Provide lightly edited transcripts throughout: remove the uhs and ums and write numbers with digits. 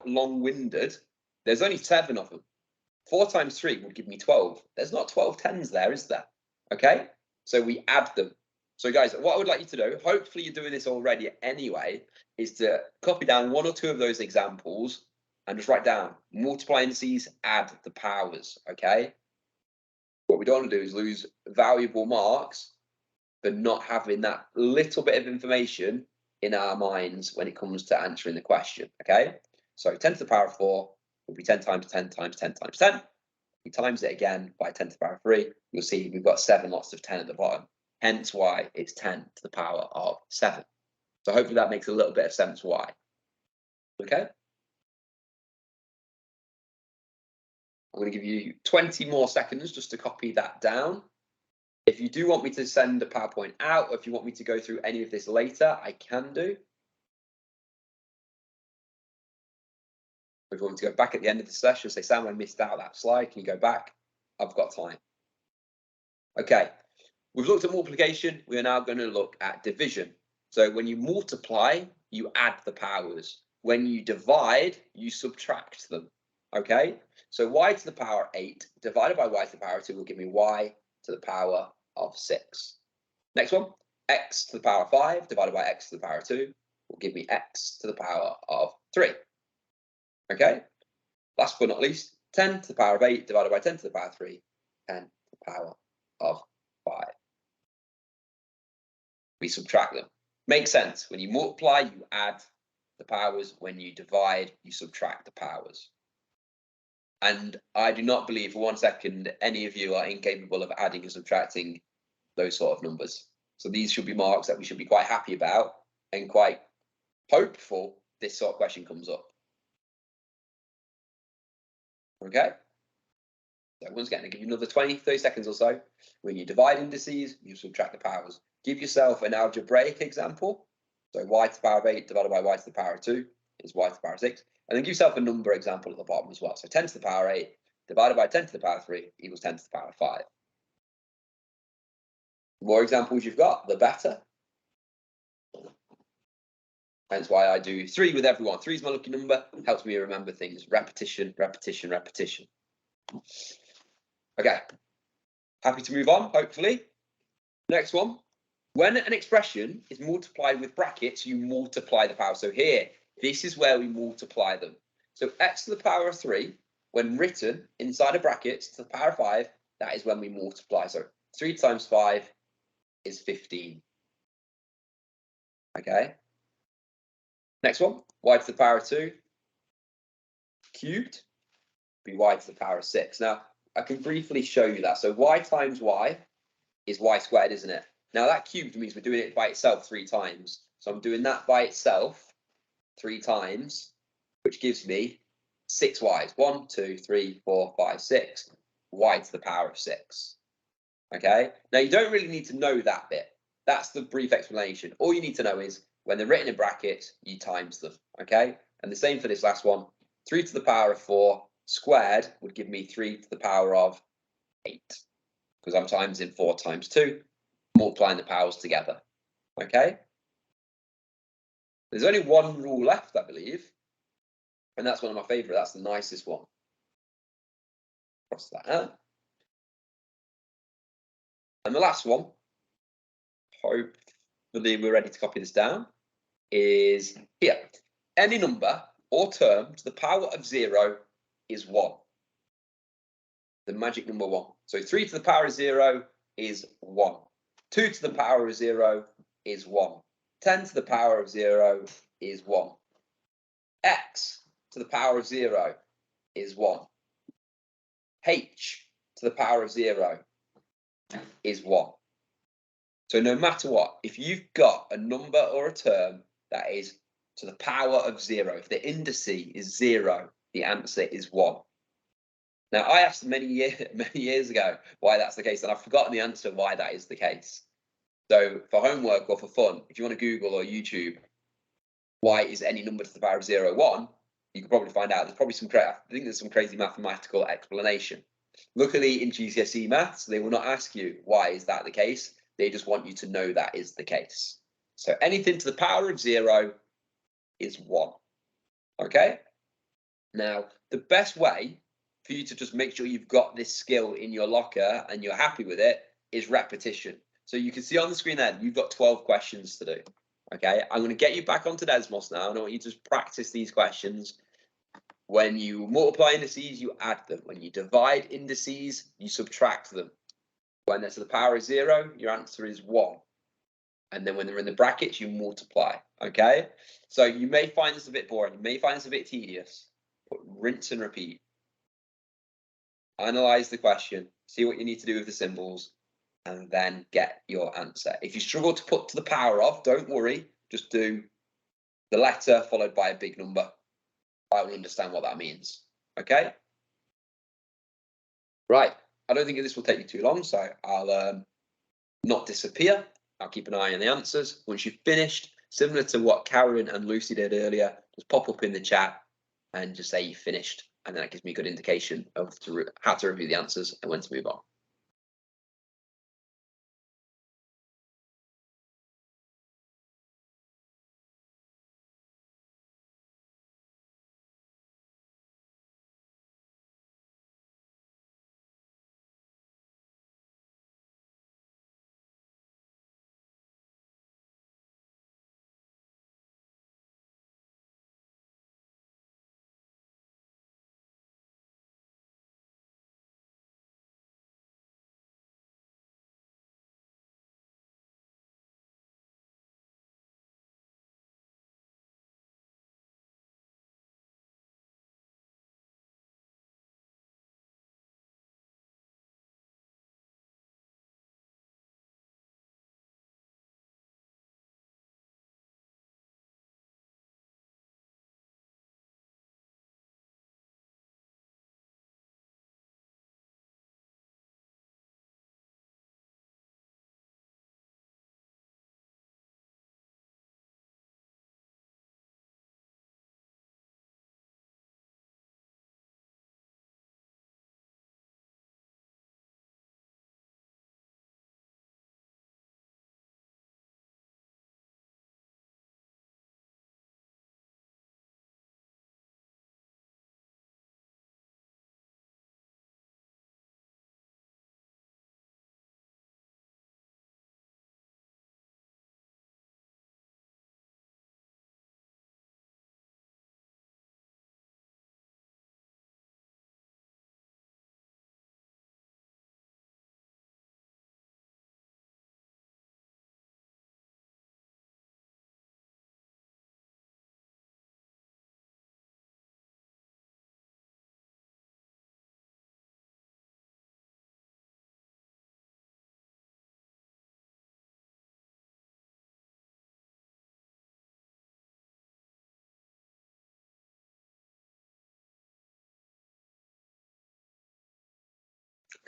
long-winded, there's only 7 of them. 4 times 3 would give me 12. There's not 12 tens there, is there? Okay, so we add them. So guys, what I would like you to do, hopefully you're doing this already anyway, is to copy down 1 or 2 of those examples and just write down multiply indices, add the powers, okay? What we don't want to do is lose valuable marks for not having that little bit of information in our minds when it comes to answering the question, okay? So 10 to the power of 4 will be 10 times 10 times 10 times 10. We times it again by 10 to the power of 3. You'll see we've got 7 lots of 10 at the bottom. Hence why it's 10 to the power of 7. So hopefully that makes a little bit of sense why. Okay? I'm going to give you 20 more seconds just to copy that down. If you do want me to send a PowerPoint out, or if you want me to go through any of this later, I can do. If you want me to go back at the end of the session, say, Sam, I missed out that slide. Can you go back? I've got time. Okay, we've looked at multiplication. We are now going to look at division. So when you multiply, you add the powers. When you divide, you subtract them. Okay, so y to the power 8 divided by y to the power 2 will give me y to the power of 6. Next one, x to the power 5 divided by x to the power 2 will give me x to the power of 3. Okay, last but not least, 10 to the power of 8 divided by 10 to the power of 3, 10 to the power of 5. We subtract them. Makes sense. When you multiply, you add the powers. When you divide, you subtract the powers. And I do not believe for 1 second any of you are incapable of adding and subtracting those sort of numbers. So these should be marks that we should be quite happy about and quite hopeful this sort of question comes up. Okay? So once again, I'll give you another 20, 30 seconds or so. When you divide indices, you subtract the powers. Give yourself an algebraic example. So y to the power of 8 divided by y to the power of 2 is y to the power of 6. And then give yourself a number example at the bottom as well. So 10 to the power of 8 divided by 10 to the power of 3 equals 10 to the power of 5. The more examples you've got, the better. Hence why I do 3 with everyone. 3 is my lucky number. Helps me remember things. Repetition, repetition, repetition. Okay. Happy to move on, hopefully. Next one. When an expression is multiplied with brackets, you multiply the power. So here, this is where we multiply them. So x to the power of 3, when written inside of brackets to the power of 5, that is when we multiply. So 3 times 5 is 15. Okay. Next one, y to the power of 2 cubed be y to the power of 6. Now, I can briefly show you that. So y times y is y squared, isn't it? Now, that cubed means we're doing it by itself 3 times. So I'm doing that by itself 3 times, which gives me 6 y's. 1, 2, 3, 4, 5, 6. Y to the power of 6. Okay? Now, you don't really need to know that bit. That's the brief explanation. All you need to know is when they're written in brackets, you times them. Okay? And the same for this last one. 3 to the power of 4 squared would give me 3 to the power of 8. Because I'm timesing 4 times 2. Multiplying the powers together. Okay? There's only one rule left, I believe. And that's one of my favourite. That's the nicest one. Cross that out. And the last one, hopefully we're ready to copy this down, is here. Any number or term to the power of 0 is 1. The magic number 1. So 3 to the power of 0 is 1. 2 to the power of 0 is 1. 10 to the power of 0 is 1. X to the power of 0 is 1. H to the power of 0 is 1. So no matter what, if you've got a number or a term that is to the power of 0, if the indice is 0, the answer is 1. Now, I asked many years ago why that's the case, and I've forgotten the answer why that is the case. So for homework or for fun, if you want to Google or YouTube, why is any number to the power of 0 1, you can probably find out. There's probably I think there's some crazy mathematical explanation. Luckily, in GCSE maths, they will not ask you why is that the case. They just want you to know that is the case. So anything to the power of 0 is 1. Okay? Now, the best way for you to just make sure you've got this skill in your locker and you're happy with it is repetition. So you can see on the screen there, you've got 12 questions to do. Okay, I'm going to get you back onto Desmos now, and I want you to just practice these questions. When you multiply indices, you add them. When you divide indices, you subtract them. When they're to the power of 0, your answer is 1. And then when they're in the brackets, you multiply. Okay, so you may find this a bit boring, you may find this a bit tedious, but rinse and repeat. Analyze the question, see what you need to do with the symbols, and then get your answer. If you struggle to put to the power of, don't worry, just do the letter followed by a big number. I will understand what that means. Okay? Right. I don't think this will take you too long, so I'll not disappear. I'll keep an eye on the answers. Once you've finished, similar to what Karen and Lucy did earlier, just pop up in the chat and just say you finished. And then that gives me a good indication of how to review the answers and when to move on.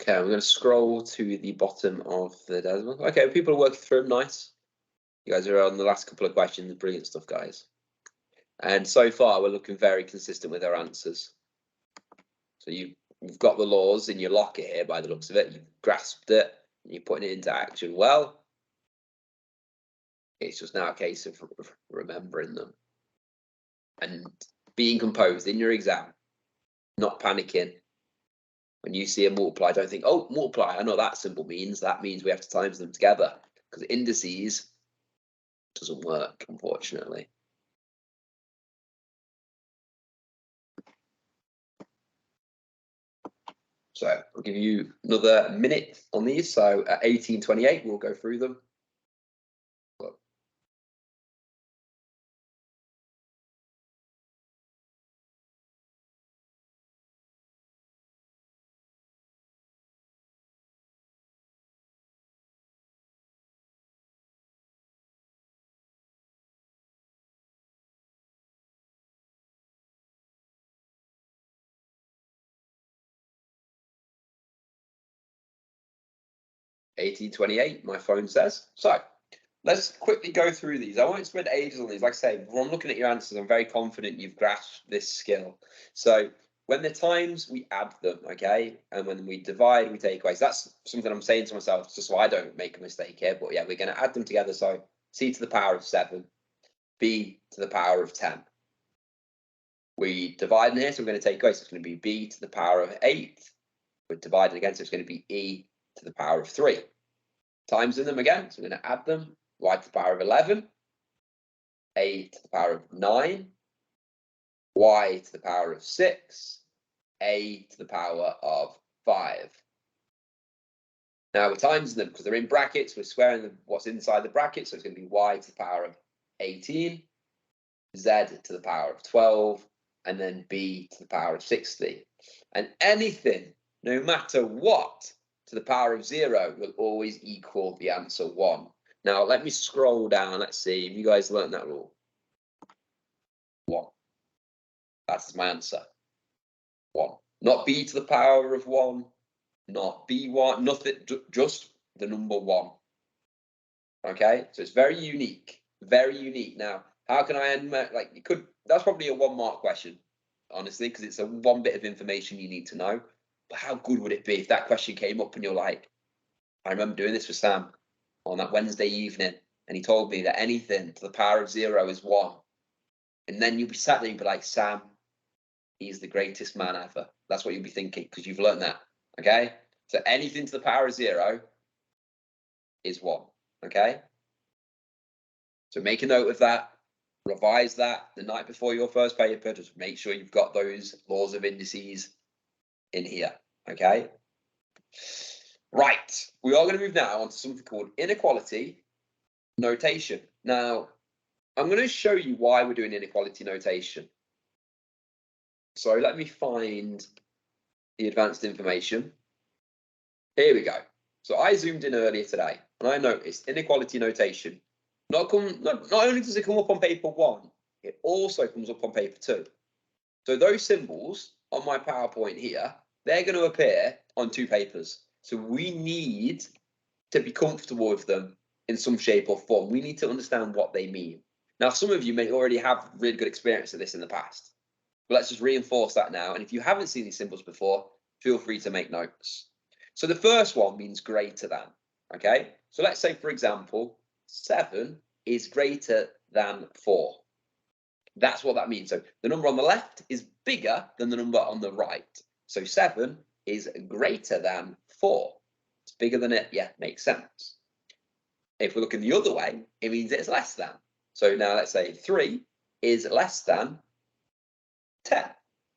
Okay, I'm going to scroll to the bottom of the Desmos. Okay, people are working through them. Nice. You guys are on the last couple of questions. Brilliant stuff, guys. And so far, we're looking very consistent with our answers. So you've got the laws in your locker here by the looks of it. You've grasped it. You're putting it into action well. It's just now a case of remembering them and being composed in your exam, not panicking. When you see a multiply, don't think, oh, multiply, I know that symbol means. That means we have to times them together, because indices doesn't work, unfortunately. So I'll give you another minute on these. So at 18:28, we'll go through them. 18:28, my phone says. So let's quickly go through these. I won't spend ages on these. Like I say, when I'm looking at your answers, I'm very confident you've grasped this skill. So when the times, we add them, okay? And when we divide, we take away. So that's something I'm saying to myself, just so I don't make a mistake here. But yeah, we're going to add them together. So c to the power of 7, b to the power of 10. We divide in here, so we're going to take away, so it's going to be b to the power of 8. We're dividing again, so it's going to be e to the power of 3. Times in them again, so we're going to add them. Y to the power of 11, a to the power of 9, y to the power of 6, a to the power of 5. Now we're timesing them because they're in brackets. We're squaring them what's inside the bracket, so it's going to be y to the power of 18, z to the power of 12, and then b to the power of 60. And anything, no matter what, to the power of 0 will always equal the answer 1. Now let me scroll down. Let's see if you guys learned that rule. 1. That's my answer. 1. Not b to the power of 1, not b1, nothing, just the number 1. Okay, so it's very unique, very unique. Now, how can I end, like, you could, that's probably a 1-mark question, honestly, because it's a 1 bit of information you need to know. But how good would it be if that question came up and you're like, I remember doing this with Sam on that Wednesday evening, and he told me that anything to the power of 0 is 1. And then you'll be sat there and be like, Sam, he's the greatest man ever. That's what you'll be thinking, because you've learned that. Okay, so anything to the power of 0 is 1. Okay, so make a note of that, revise that the night before your first paper. Just make sure you've got those laws of indices in here. Okay, right, we are going to move now on to something called inequality notation. Now I'm going to show you why we're doing inequality notation. So let me find the advanced information. Here we go. So I zoomed in earlier today and I noticed inequality notation. Not only does it come up on paper 1, it also comes up on paper 2. So those symbols on my PowerPoint here, they're going to appear on 2 papers. So we need to be comfortable with them in some shape or form. We need to understand what they mean. Now, some of you may already have really good experience of this in the past, but let's just reinforce that now. And if you haven't seen these symbols before, feel free to make notes. So the first one means greater than, okay? So let's say, for example, 7 is greater than 4. That's what that means. So the number on the left is bigger than the number on the right. So 7 is greater than 4. It's bigger than it. Yeah, makes sense. If we're looking the other way, it means it's less than. So now let's say 3 is less than 10.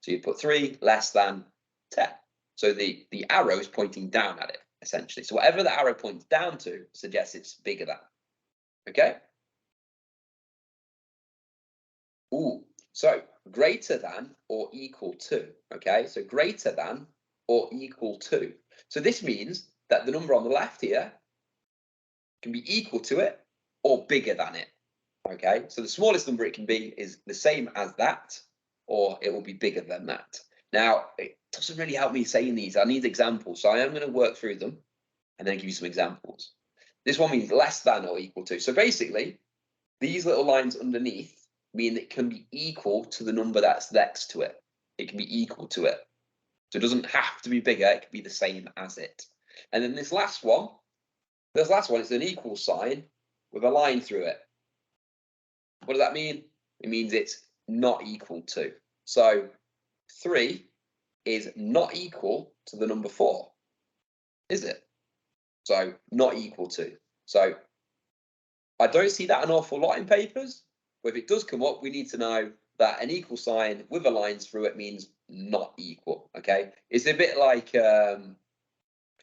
So you put 3 less than 10. So the arrow is pointing down at it, essentially. So whatever the arrow points down to suggests it's bigger than. Okay? Ooh, so greater than or equal to. Okay, so greater than or equal to. So this means that the number on the left here can be equal to it or bigger than it. Okay, so the smallest number it can be is the same as that, or it will be bigger than that. Now, it doesn't really help me saying these. I need examples. So I am going to work through them and then give you some examples. This one means less than or equal to. So basically, these little lines underneath mean it can be equal to the number that's next to it. It can be equal to it. So it doesn't have to be bigger. It can be the same as it. And then this last one is an equal sign with a line through it. What does that mean? It means it's not equal to. So 3 is not equal to the number 4, is it? So not equal to. So I don't see that an awful lot in papers, but if it does come up, we need to know that an equal sign with a line through it means not equal, okay? It's a bit like a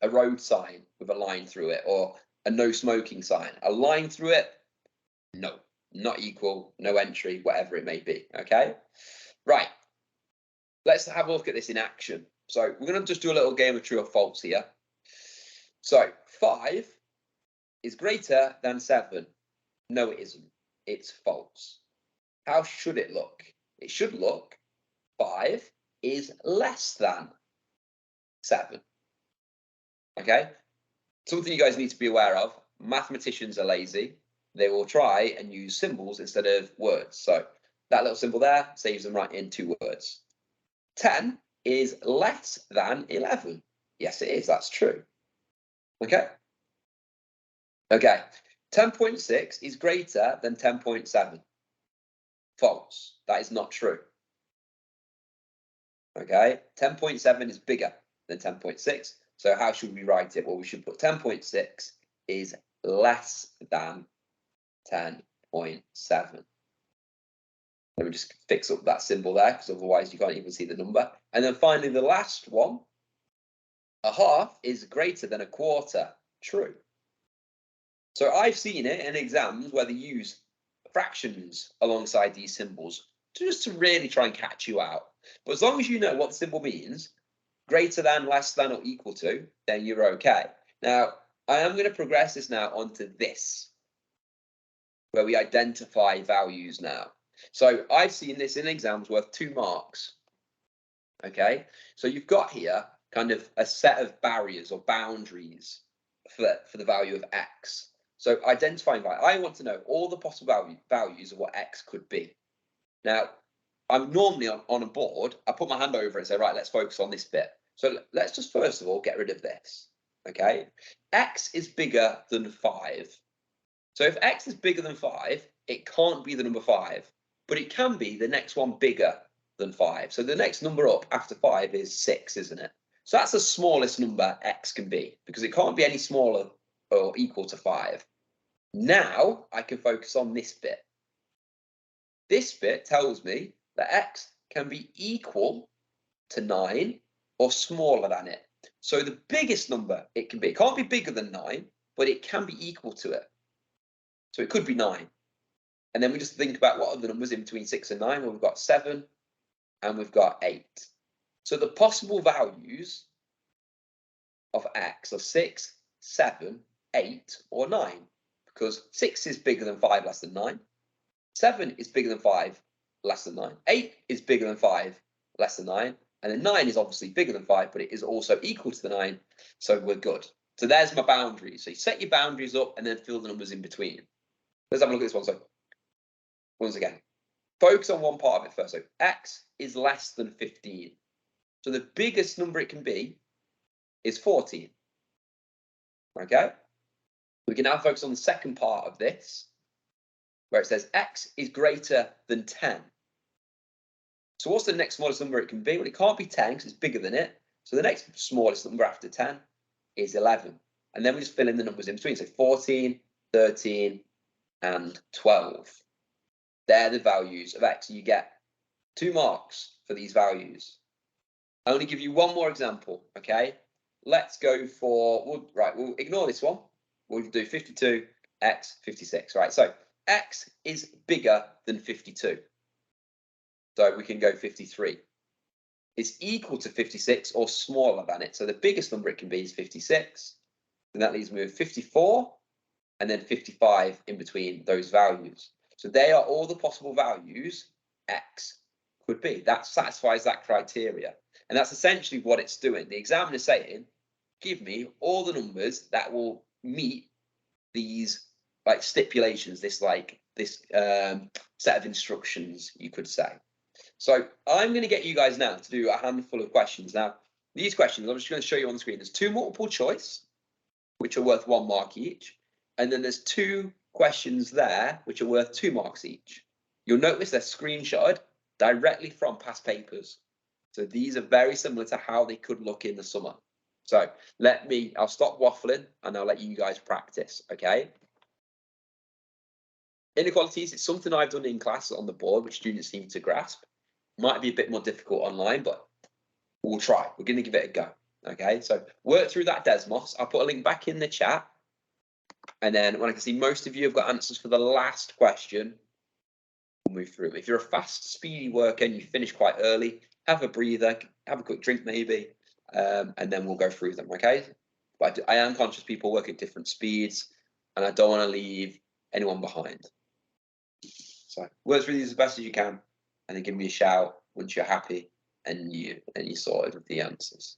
road sign with a line through it, or a no smoking sign. A line through it, no, not equal, no entry, whatever it may be, okay? Right, let's have a look at this in action. So we're going to just do a little game of true or false here. So 5 is greater than 7. No, it isn't. It's false. How should it look? It should look 5 is less than 7. Okay? Something you guys need to be aware of. Mathematicians are lazy. They will try and use symbols instead of words. So that little symbol there saves them right in 2 words. 10 is less than 11. Yes, it is. That's true. Okay? Okay. 10.6 is greater than 10.7. False. That is not true. Okay, 10.7 is bigger than 10.6. So how should we write it? Well, we should put 10.6 is less than 10.7. Let me just fix up that symbol there, because otherwise you can't even see the number. And then finally, the last one, a half is greater than a quarter. True. So I've seen it in exams where they use fractions alongside these symbols just to really try and catch you out. But as long as you know what the symbol means, greater than, less than, or equal to, then you're okay. Now, I am going to progress this now onto this, where we identify values now. So I've seen this in exams worth 2 marks. Okay, so you've got here kind of a set of barriers or boundaries for the value of x. So identifying value, I want to know all the possible values of what x could be. Now, I'm normally on a board, I put my hand over it and say, right, let's focus on this bit. So let's just first of all get rid of this. Okay, x is bigger than 5. So if x is bigger than 5, it can't be the number 5, but it can be the next one bigger than 5. So the next number up after 5 is 6, isn't it? So that's the smallest number x can be, because it can't be any smaller or equal to 5. Now I can focus on this bit. This bit tells me that x can be equal to 9 or smaller than it. So the biggest number it can be, it can't be bigger than 9, but it can be equal to it. So it could be 9. And then we just think about what are the numbers in between 6 and 9. Well, we've got 7 and we've got 8. So the possible values of x are 6, 7, 8, or 9. Because 6 is bigger than 5, less than 9. 7 is bigger than 5, less than 9. 8 is bigger than 5, less than 9. And then 9 is obviously bigger than 5, but it is also equal to the 9. So we're good. So there's my boundaries. So you set your boundaries up and then fill the numbers in between. Let's have a look at this one. So once again, focus on one part of it first. So x is less than 15. So the biggest number it can be is 14. Okay? We can now focus on the second part of this, where it says x is greater than 10. So what's the next smallest number it can be? Well, it can't be 10 because it's bigger than it. So the next smallest number after 10 is 11. And then we just fill in the numbers in between. So 14, 13, and 12. They're the values of x. You get 2 marks for these values. I only give you one more example, okay? Let's go for, we'll ignore this one. We'll do 52, x, 56, right? So x is bigger than 52. So we can go 53. It's equal to 56 or smaller than it. So the biggest number it can be is 56. And that leaves me with 54 and then 55 in between those values. So they are all the possible values x could be. That satisfies that criteria. And that's essentially what it's doing. The examiner is saying, give me all the numbers that will meet these like stipulations, this set of instructions, you could say. So I'm going to get you guys now to do a handful of questions. Now, these questions, I'm just going to show you on the screen. There's 2 multiple choice, which are worth 1 mark each. And then there's 2 questions there, which are worth 2 marks each. You'll notice they're screenshotted directly from past papers. So these are very similar to how they could look in the summer. So I'll stop waffling and I'll let you guys practice, okay? Inequalities, it's something I've done in class on the board, which students seem to grasp. Might be a bit more difficult online, but we'll try. We're going to give it a go. Okay, so work through that Desmos. I'll put a link back in the chat. And then when I can see most of you have got answers for the last question, we'll move through. If you're a fast, speedy worker and you finish quite early, have a breather, have a quick drink maybe, and then we'll go through them, okay? But I am conscious people work at different speeds, and I don't want to leave anyone behind. So work through these as best as you can, and then give me a shout once you're happy and you're sorted with the answers.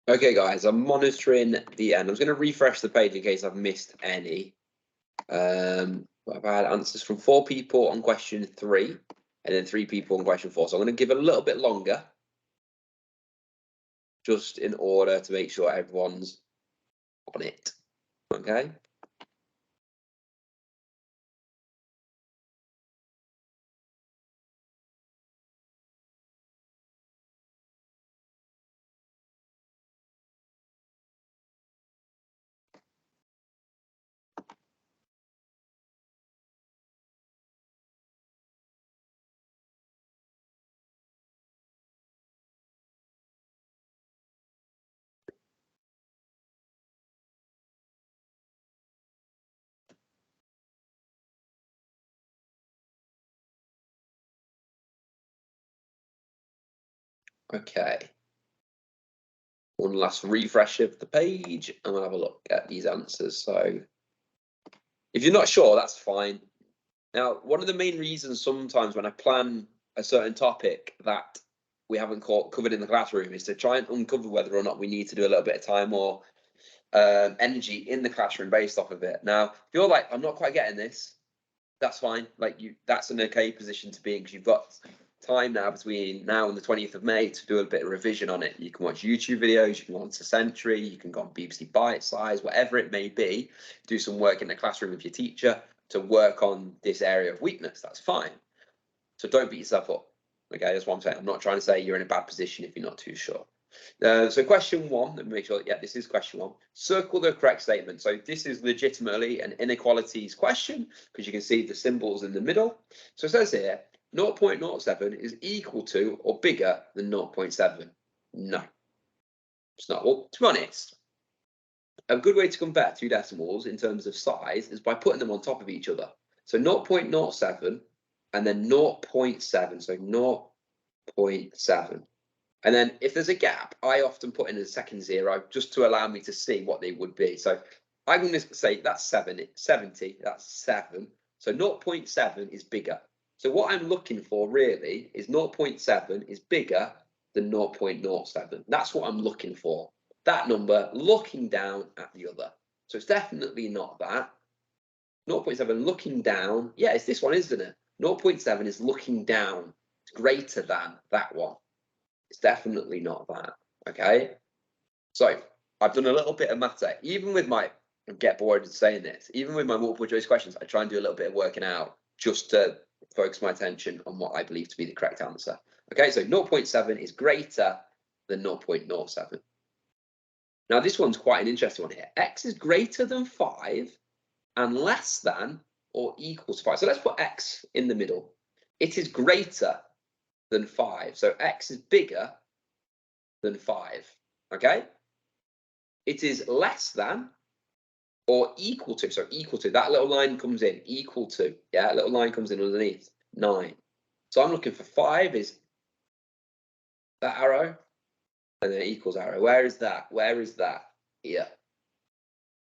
Okay, guys, I'm monitoring the end. I'm just going to refresh the page in case I've missed any. I've had answers from 4 people on question 3, and then 3 people on question 4. So I'm going to give it a little bit longer, just in order to make sure everyone's on it. Okay. Okay. One last refresh of the page, and we'll have a look at these answers. So if you're not sure, that's fine. Now, one of the main reasons sometimes when I plan a certain topic that we haven't covered in the classroom is to try and uncover whether or not we need to do a little bit of time or energy in the classroom based off of it. Now, if you're like, I'm not quite getting this, that's fine. Like that's an okay position to be in because you've got time now between now and the 20th of May to do a bit of revision on it. You can watch YouTube videos, you can go on to Sentry, you can go on BBC Bite Size, whatever it may be, do some work in the classroom with your teacher to work on this area of weakness. That's fine. So don't beat yourself up. Okay, that's what I'm saying. I'm not trying to say you're in a bad position if you're not too sure. So question 1, let me make sure, yeah, this is question 1. Circle the correct statement. So this is legitimately an inequalities question because you can see the symbols in the middle. So it says here, 0.07 is equal to or bigger than 0.7. No, it's not. Well, to be honest, a good way to compare 2 decimals in terms of size is by putting them on top of each other. So 0.07 and then 0.7, so 0.7. And then if there's a gap, I often put in a second 0 just to allow me to see what they would be. So I'm going to say that's 70, that's 7. So 0.7 is bigger. So what I'm looking for really is 0.7 is bigger than 0.07. That's what I'm looking for. That number looking down at the other. So it's definitely not that. 0.7 looking down. Yeah, it's this one, isn't it? 0.7 is looking down. It's greater than that one. It's definitely not that, okay? So I've done a little bit of maths. Even with my, I get bored of saying this, even with my multiple choice questions, I try and do a little bit of working out just to focus my attention on what I believe to be the correct answer. Okay, so 0.7 is greater than 0.07. Now this one's quite an interesting one here. X is greater than 5 and less than or equal to 5. So let's put X in the middle. It is greater than 5. So X is bigger than 5, okay? It is less than or equal to, so equal to, that little line comes in, equal to, yeah, little line comes in underneath, 9. So I'm looking for 5 is that arrow, and then equals arrow. Where is that? Where is that? Here.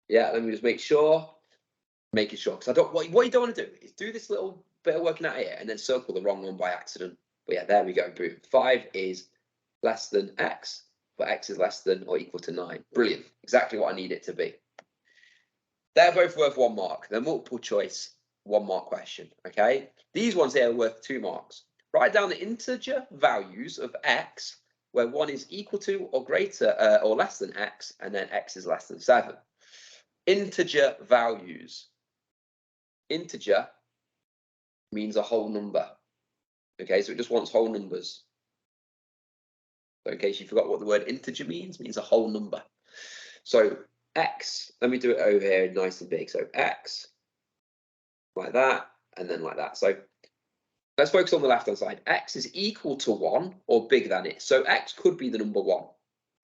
Yeah, let me just make sure, making sure, because I don't, what you don't want to do is do this little bit of working out here and then circle the wrong one by accident. But yeah, there we go, boom. 5 is less than X, but X is less than or equal to 9. Brilliant, exactly what I need it to be. They're both worth 1 mark. They're multiple choice 1 mark question, okay? These ones here are worth 2 marks. Write down the integer values of X where 1 is equal to or greater or less than X, and then X is less than 7. Integer values. Integer means a whole number. Okay, so it just wants whole numbers. So in case you forgot what the word integer means a whole number. So X, let me do it over here nice and big. So X, like that, and then like that. So let's focus on the left-hand side. X is equal to 1 or bigger than it. So X could be the number 1.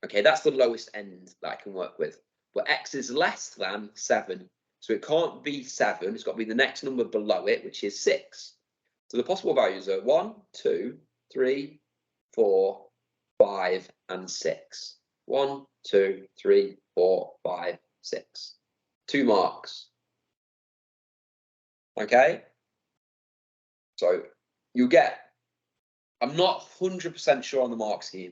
Okay, that's the lowest end that I can work with. But X is less than 7. So it can't be 7. It's got to be the next number below it, which is 6. So the possible values are 1, 2, 3, 4, 5, and 6. 1, 2, 3, 4, 5, 6. 2 marks. Okay? So you get, I'm not 100% sure on the mark scheme.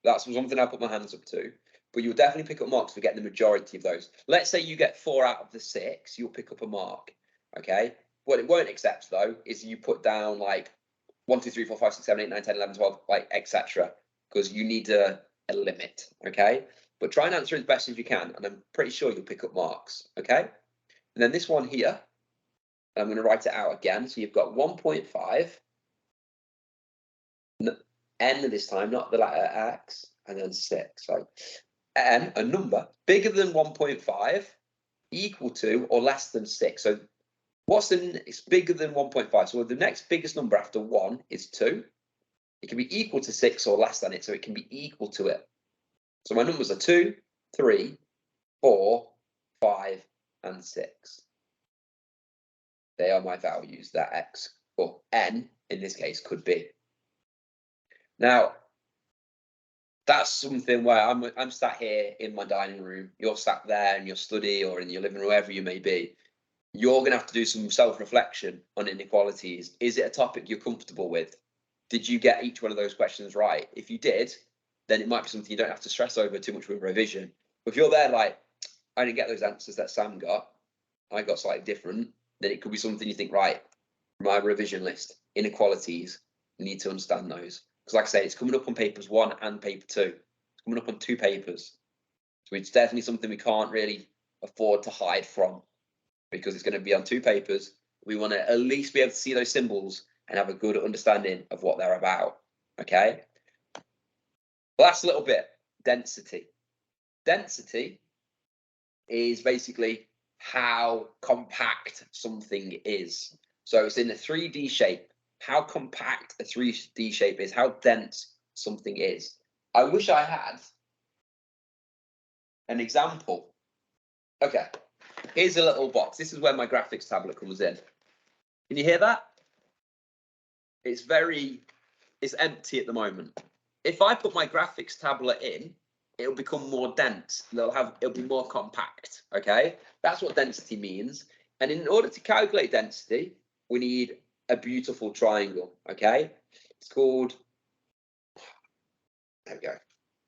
That's something I put my hands up to. but you'll definitely pick up marks for getting the majority of those. Let's say you get 4 out of the 6, you'll pick up a mark, okay? What it won't accept, though, is you put down, like, 1, 2, 3, 4, 5, 6, 7, 8, 9, 10, 11, 12, like, etc., because you need a limit, okay? But try and answer as best as you can, and I'm pretty sure you'll pick up marks, okay? And then this one here, I'm going to write it out again. So you've got 1.5, n this time, not the letter x, and then 6. So n, a number bigger than 1.5, equal to or less than 6. So what's it's bigger than 1.5? So the next biggest number after 1 is 2. It can be equal to 6 or less than it, so it can be equal to it. So my numbers are 2, 3, 4, 5, and 6. They are my values that x, or n in this case, could be. Now, that's something where I'm sat here in my dining room, you're sat there in your study or in your living room, wherever you may be. You're going to have to do some self-reflection on inequalities. Is it a topic you're comfortable with? Did you get each one of those questions right? If you did, then it might be something you don't have to stress over too much with revision. But if you're there like, I didn't get those answers that Sam got, I got slightly different, then it could be something you think, right, my revision list, inequalities, you need to understand those. Because like I say, it's coming up on papers 1 and paper 2. It's coming up on 2 papers. So it's definitely something we can't really afford to hide from, because it's going to be on 2 papers. We want to at least be able to see those symbols and have a good understanding of what they're about, okay? Last little bit, density. Density is basically how compact something is. So it's in a 3D shape. How compact a 3D shape is, how dense something is. I wish I had an example. Okay, here's a little box. This is where my graphics tablet comes in. Can you hear that? It's empty at the moment. If I put my graphics tablet in, it'll become more dense. It'll be more compact, okay? That's what density means. And in order to calculate density, we need a beautiful triangle, okay? It's called, there we go.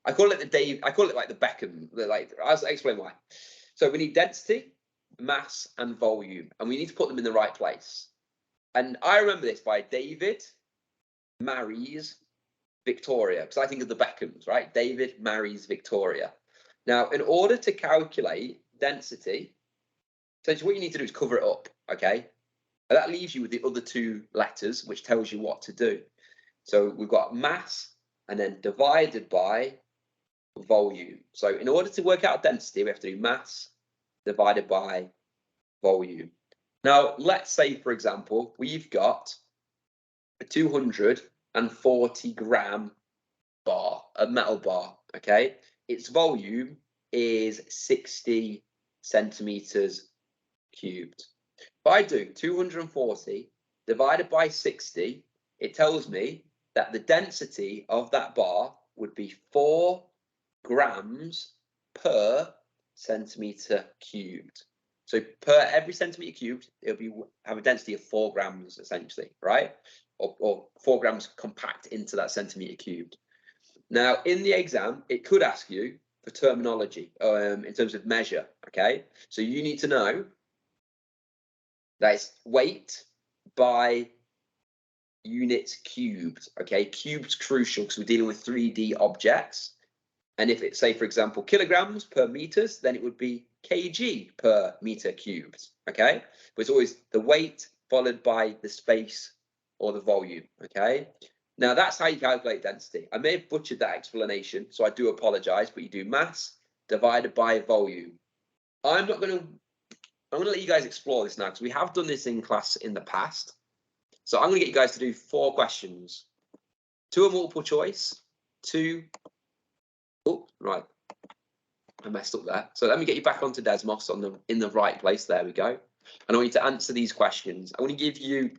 I call it like the Beckham, I'll explain why. So we need density, mass, and volume, and we need to put them in the right place. And I remember this by David marries Victoria, because I think of the Beckhams, right? David marries Victoria. Now, in order to calculate density, essentially what you need to do is cover it up, okay? And that leaves you with the other 2 letters, which tells you what to do. So we've got mass and then divided by volume. So in order to work out density, we have to do mass divided by volume. Now, let's say, for example, we've got a 240 gram bar, a metal bar, okay? Its volume is 60 centimeters cubed. If I do 240 divided by 60, it tells me that the density of that bar would be 4 grams per centimeter cubed. So per every centimeter cubed, it'll have a density of 4 grams essentially, right? Or 4 grams compact into that centimeter cubed. Now, in the exam, it could ask you for terminology in terms of measure, okay? So you need to know that it's weight by units cubed, okay? Cubed's crucial because we're dealing with 3D objects. And if it's, say, for example, kilograms per meters, then it would be kg per meter cubed, okay? But it's always the weight followed by the space or the volume, okay? Now, that's how you calculate density. I may have butchered that explanation, so I do apologize, but you do mass divided by volume. I'm going to let you guys explore this now, because we have done this in class in the past. So I'm going to get you guys to do 4 questions. 2 are multiple choice, 2... Oh, right. I messed up there. So let me get you back onto Desmos in the right place. There we go. And I want you to answer these questions. I want to give you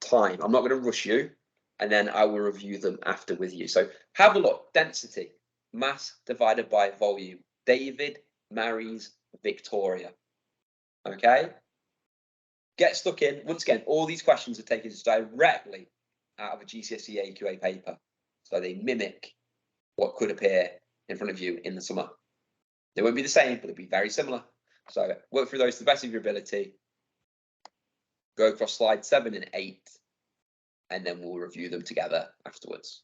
time. I'm not going to rush you, and then I will review them after with you. So have a look. Density, mass divided by volume. David marries Victoria. Okay? Get stuck in. Once again, all these questions are taken directly out of a GCSE AQA paper. So they mimic what could appear in front of you in the summer. They won't be the same, but they'll be very similar. So work through those to the best of your ability. Go across slide 7 and 8, and then we'll review them together afterwards.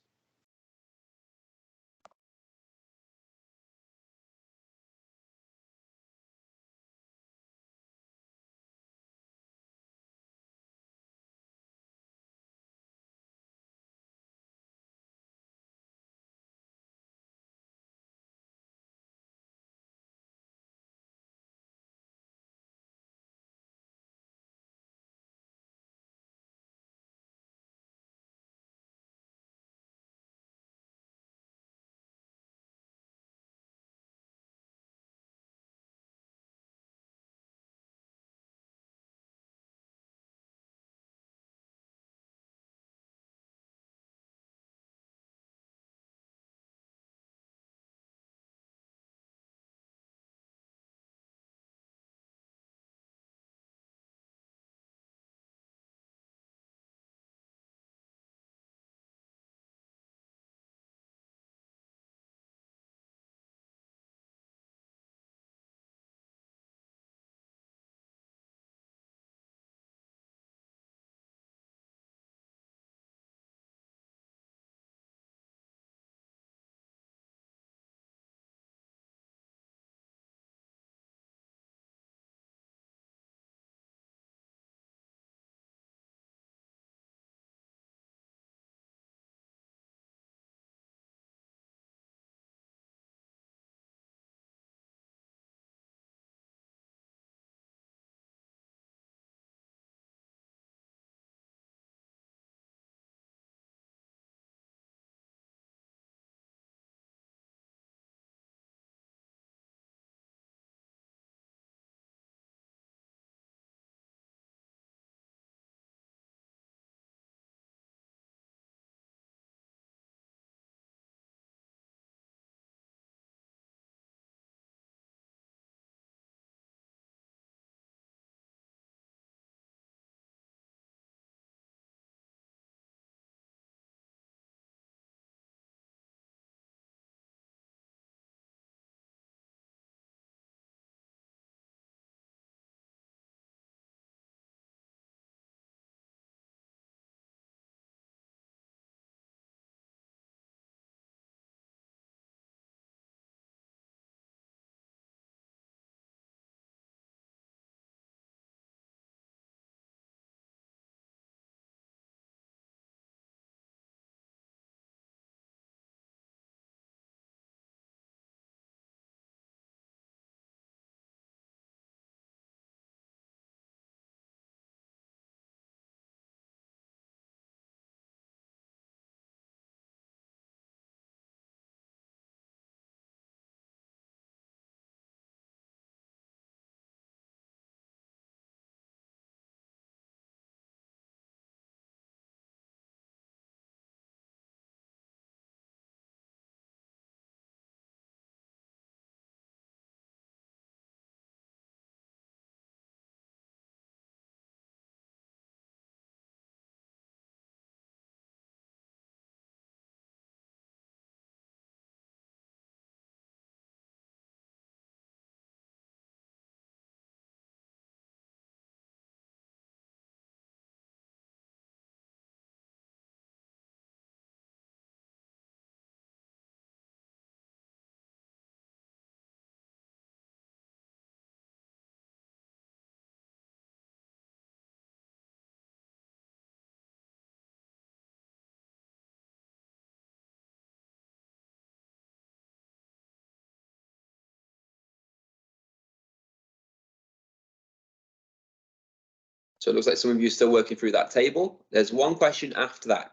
So it looks like some of you are still working through that table. There's one question after that.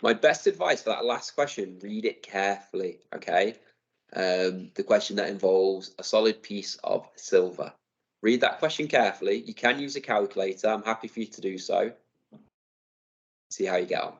My best advice for that last question, read it carefully, okay? The question that involves a solid piece of silver. Read that question carefully. You can use a calculator. I'm happy for you to do so. See how you get on.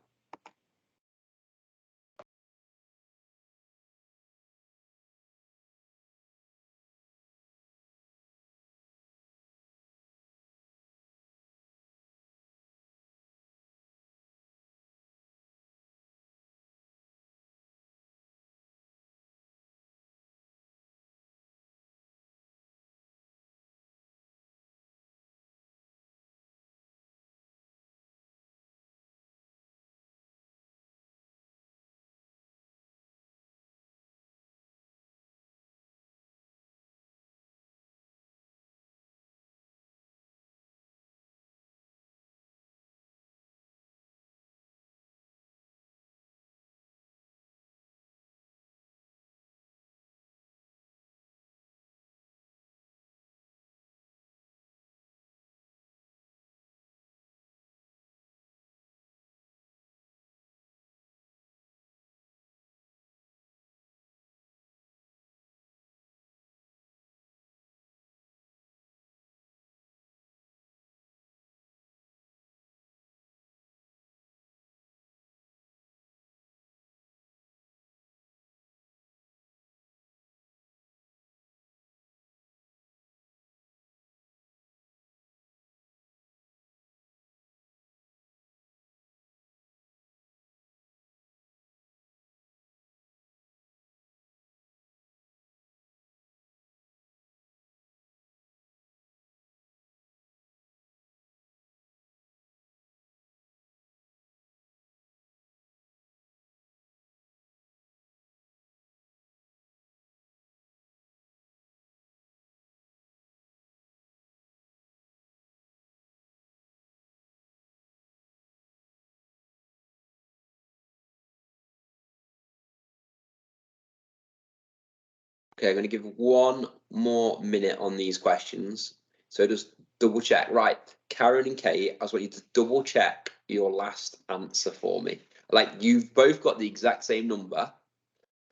Okay, I'm going to give 1 more minute on these questions. So just double check. Right, Karen and Kate, I just want you to double check your last answer for me. Like, you've both got the exact same number.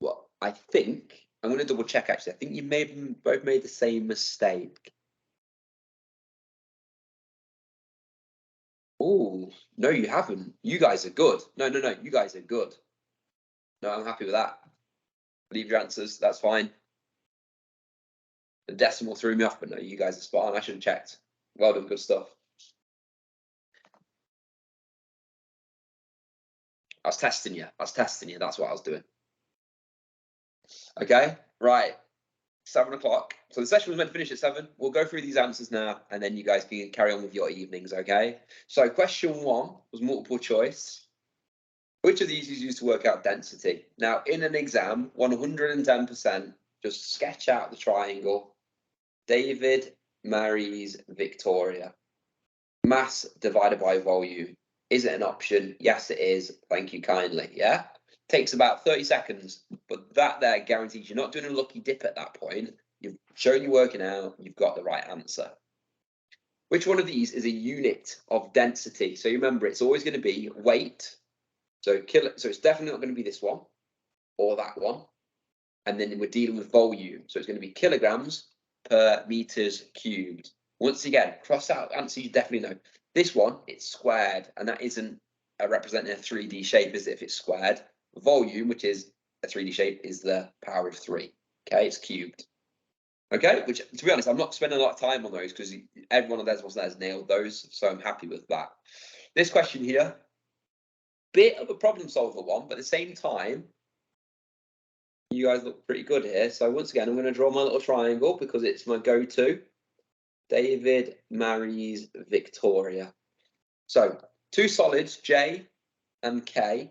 Well, I think, I'm going to double check actually. I think you may have both made the same mistake. Oh, no, you haven't. You guys are good. No, you guys are good. No, I'm happy with that. Leave your answers, that's fine. The decimal threw me off, but no, you guys are spot on. I should have checked. Well done, good stuff. I was testing you. That's what I was doing. Okay, right. 7 o'clock. So the session was meant to finish at 7. We'll go through these answers now, and then you guys can carry on with your evenings, okay? So question 1 was multiple choice. Which of these is used to work out density? Now, in an exam, 110%, just sketch out the triangle. David marries Victoria. Mass divided by volume. Is it an option? Yes, it is. Thank you kindly. Yeah. Takes about 30 seconds, but that there guarantees you're not doing a lucky dip at that point. You've shown you're working out. You've got the right answer. Which one of these is a unit of density? So you remember, it's always going to be weight. So it's definitely not going to be this one or that one. And then we're dealing with volume. So it's going to be kilograms per meters cubed. Once again, cross out answers you definitely know. This one, it's squared, and that isn't representing a 3D shape, is it, if it's squared? Volume, which is a 3D shape, is the power of 3. Okay, it's cubed. Okay, which, to be honest, I'm not spending a lot of time on those because everyone on Desmos has nailed those, so I'm happy with that. This question here, bit of a problem solver one, but at the same time, you guys look pretty good here. So once again, I'm going to draw my little triangle because it's my go-to. David marries Victoria. So 2 solids, J and K,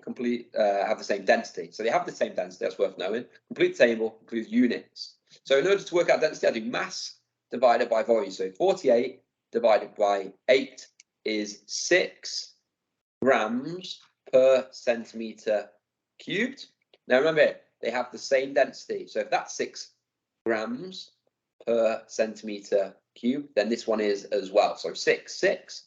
have the same density. So they have the same density, that's worth knowing. Complete table includes units. So in order to work out density, I do mass divided by volume. So 48 divided by 8 is 6 grams per centimetre cubed. Now remember, they have the same density. So if that's 6 grams per centimetre cubed, then this one is as well. So 6.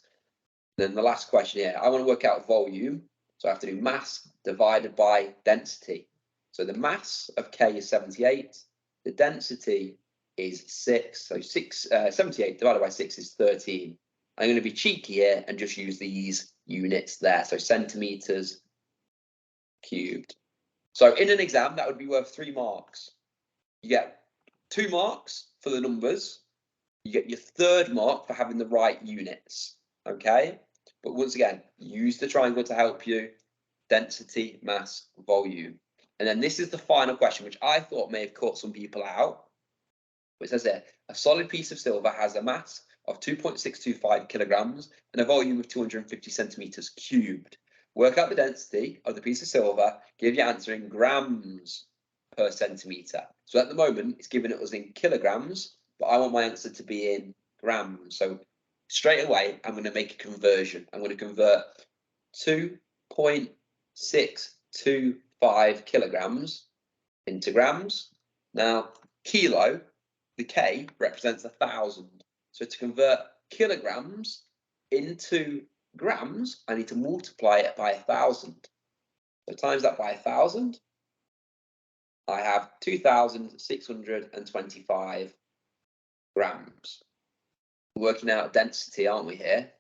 Then the last question here, I want to work out volume. So I have to do mass divided by density. So the mass of K is 78. The density is 6. So 78 divided by 6 is 13. I'm going to be cheeky here and just use these units there. So centimetres cubed. So in an exam, that would be worth 3 marks. You get 2 marks for the numbers. You get your 3rd mark for having the right units. Okay? But once again, use the triangle to help you. Density, mass, volume. And then this is the final question, which I thought may have caught some people out. It says there, a solid piece of silver has a mass of 2.625 kilograms and a volume of 250 centimeters cubed. Work out the density of the piece of silver, give your answer in grams per centimeter. So at the moment, it's giving it us in kilograms, but I want my answer to be in grams. So straight away, I'm going to make a conversion. I'm going to convert 2.625 kilograms into grams. Now, kilo, the K represents 1,000. So to convert kilograms into grams, I need to multiply it by 1,000. So times that by 1,000, I have 2,625 grams. Working out density, aren't we here?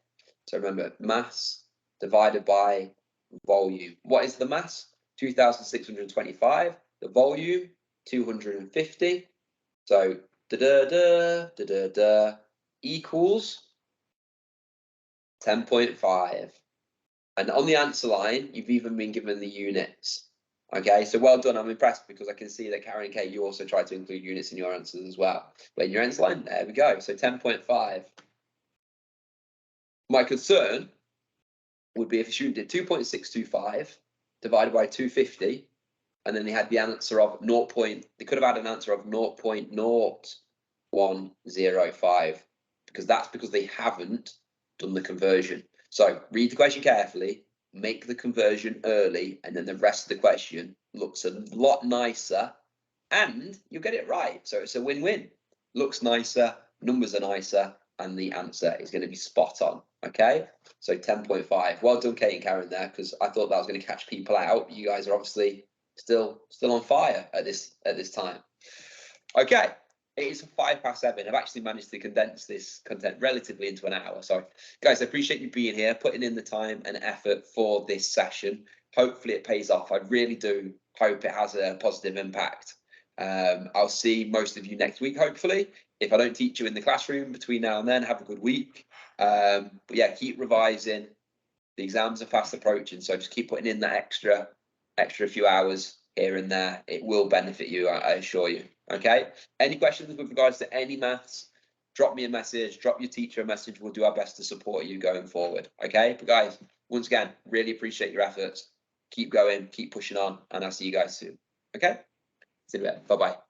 So remember, mass divided by volume. What is the mass? 2,625. The volume, 250. So equals 10.5. And on the answer line, you've even been given the units. Okay, so well done. I'm impressed because I can see that Karen and Kate, you also tried to include units in your answers as well. But in your answer line, there we go. So 10.5. My concern would be if a student did 2.625 divided by 250, and then they had the answer of they could have had an answer of 0.0105, because that's because they haven't done the conversion. So read the question carefully, make the conversion early, and then the rest of the question looks a lot nicer and you'll get it right. So it's a win-win. Looks nicer, numbers are nicer, and the answer is going to be spot on. Okay, so 10.5. Well done, Kate and Karen there, because I thought that was going to catch people out. You guys are obviously still on fire at this time. Okay, it is 7:05. I've actually managed to condense this content relatively into an hour. So, guys, I appreciate you being here, putting in the time and effort for this session. Hopefully, it pays off. I really do hope it has a positive impact. I'll see most of you next week, hopefully. If I don't teach you in the classroom between now and then, have a good week. But yeah, keep revising. The exams are fast approaching, so just keep putting in that extra few hours here and there. It will benefit you, I assure you. Okay. Any questions with regards to any maths? Drop me a message. Drop your teacher a message. We'll do our best to support you going forward. Okay. But guys, once again, really appreciate your efforts. Keep going. Keep pushing on, and I'll see you guys soon. Okay. See you later. Bye bye.